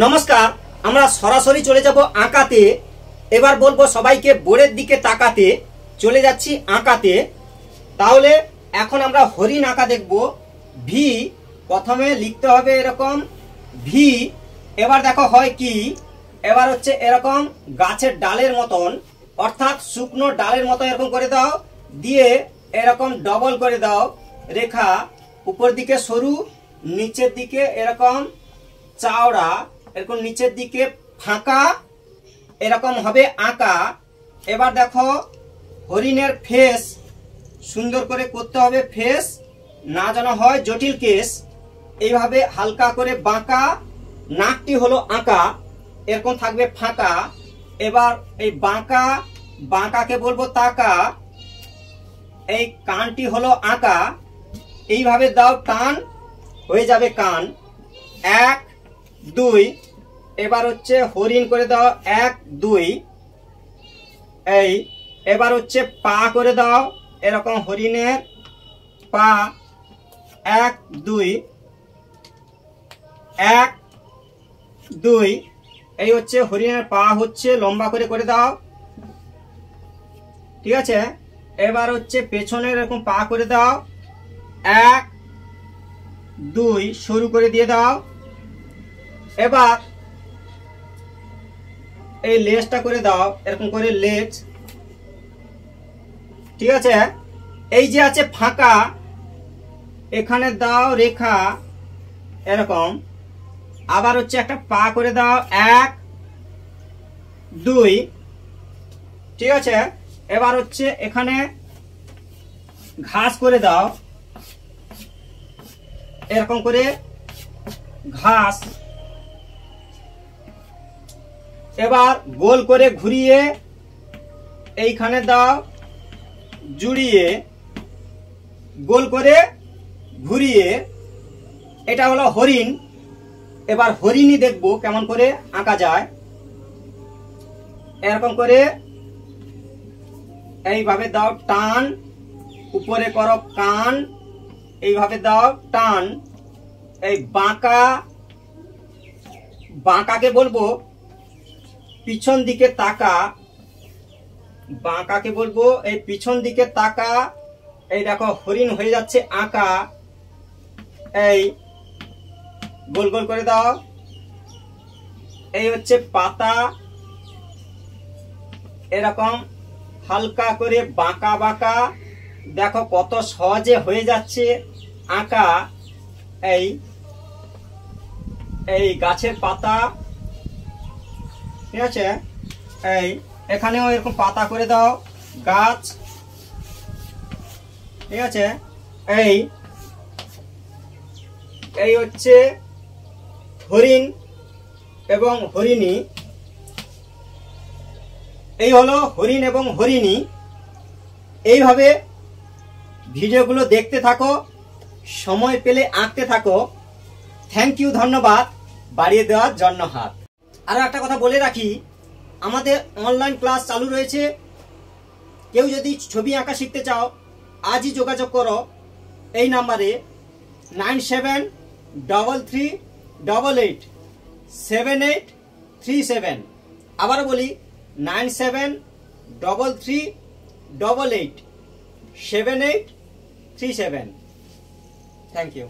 নমস্কার, আমরা সরাসরি চলে যাব আঁকাতে। এবার বলবো সবাইকে বোর্ডের দিকে তাকাতে। চলে যাচ্ছি আঁকাতে। তাহলে এখন আমরা হরিণ আঁকা দেখব। ভি প্রথমে লিখতে হবে এরকম ভি। এবার দেখো হয় কি, এবার হচ্ছে এরকম গাছের ডালের মতন, অর্থাৎ শুকনো ডালের মতো এরকম করে দাও, দিয়ে এরকম ডবল করে দাও রেখা। উপর দিকে সরু, নিচের দিকে এরকম চওড়া, এরকম নিচের দিকে ফাঁকা, এরকম হবে আঁকা। এবার দেখো হরিণের ফেস সুন্দর করে করতে হবে, ফেস না যেন হয় জটিল কেস। এইভাবে হালকা করে বাঁকা, নাকটি হলো আঁকা, এরকম থাকবে ফাঁকা। এবার এই বাঁকা, বাঁকাকে বলবো তাকা। এই কানটি হলো আঁকা, এইভাবে দাও টান, হয়ে যাবে কান। 1 2। এবার হচ্ছে হরিণ করে দাও 1 2। এই এবার হচ্ছে পা করে দাও এরকম হরিণের পা 1 2 1 2। এই হচ্ছে হরিণের পা, হচ্ছে লম্বা করে দাও, ঠিক আছে। এবার হচ্ছে পেছনের এরকম পা করে দাও 1 2, সরু করে দিয়ে দাও। এবার এই লেজটা করে দাও এরকম করে লেজ, ঠিক আছে। এই যে আছে ফাঁকা, এখানে দাও রেখা এরকম। আবার হচ্ছে একটা পা করে দাও 1 2, ঠিক আছে। এবার হচ্ছে এখানে ঘাস করে দাও এরকম করে ঘাস। এবার গোল করে ঘুরিয়ে এইখানে দাও জুড়িয়ে, গোল করে ঘুরিয়ে। এটা হলো হরিণ। এবার হরিণই দেখবো কেমন করে আঁকা যায়। এরকম করে এইভাবে দাও টান, উপরে করো কান, এইভাবে দাও টান। এই বাঁকা, বাঁকাকে বলবো পিছন দিকে তাকা, বাঁকাকে বলবো এই পিছন দিকে তাকা। এই দেখো হরিণ হয়ে যাচ্ছে আঁকা। এই গোল গোল করে দাও। এই হচ্ছে পাতা, এরকম হালকা করে বাঁকা বাঁকা। দেখো কত সহজে হয়ে যাচ্ছে আঁকা। এই এই গাছের পাতা, ঠিক আছে। এই এখানেও এরকম পাতা করে দাও গাছ, ঠিক আছে। এই এই হচ্ছে হরিণ এবং হরিণী। এই হলো হরিণ এবং হরিণী। এইভাবে ভিডিওগুলো দেখতে থাকো, সময় পেলে আঁকতে থাকো। থ্যাংক ইউ, ধন্যবাদ বাড়িয়ে দেওয়ার জন্য হাত। আরো একটা কথা বলে রাখি, আমাদের অনলাইন ক্লাস চালু রয়েছে। কেউ যদি ছবি আঁকা শিখতে চাও আজই যোগাযোগ করো এই নাম্বারে 9733887837। আবারও বলি 9733887837। Thank you.